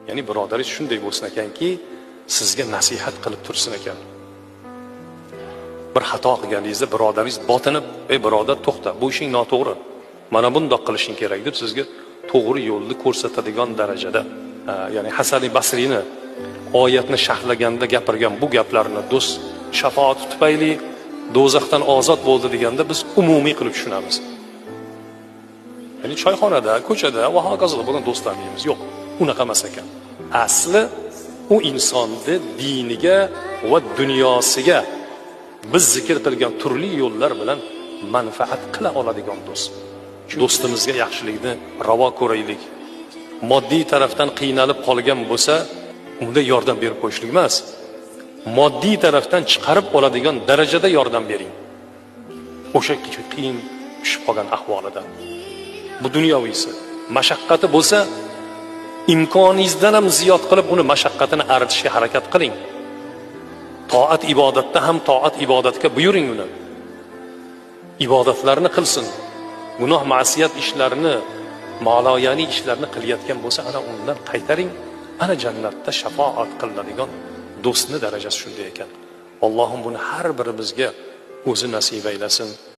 Ya'ni birodaringiz shunday bo'lsin ekanki, sizga nasihat qilib tursin ekan. Bir xato qilganingizda birodaringiz botinib, "Ey birodar, to'xta, bu ishing noto'g'ri. Mana bundoq qilishing kerak" deb sizga to'g'ri yo'lni ko'rsatadigan darajada, ya'ni Hasan Basriyni oyatni sharhlaganda gapirgan bu gaplarini do'st shafoati tufayli do'zaxdan ozod bo'ldi deganda biz umumiy qilib tushunamiz. Ya'ni choyxonada, ko'chada va hokazo bo'lgan do'stlar deymiz. Yo'q, unaqa emas ekan. Asli u insonni diniga va dunyosiga biz zikr qilgan turli yo'llar bilan manfaat qila oladigan do'st. Do'stimizga yaxshilikni ravo ko'raylik. Moddiy tarafdan qiynalib qolgan bo'lsa, unda yordam berib qo'yishlik emas. Moddiy tarafdan chiqarib oladigan darajada yordam bering. O'sha qiyin tushib qolgan ahvolida. Bu dunyoviysi. Mashaqqati bo'lsa, imkoningizdan ham ziyod qilib uni mashaqqatini aritishga harakat qiling. Toat ibodatda ham toat ibodatga buyuring uni. Ibodatlarni qilsin. Gunoh ma'siyat ishlarini, ma'loyani ishlarni qilayotgan bo'lsa, ana undan qaytaring. Ana jannatda shafoat qilinadigan do'stni darajasi shunday ekan. Allohim buni har birimizga o'zi nasib aylasin.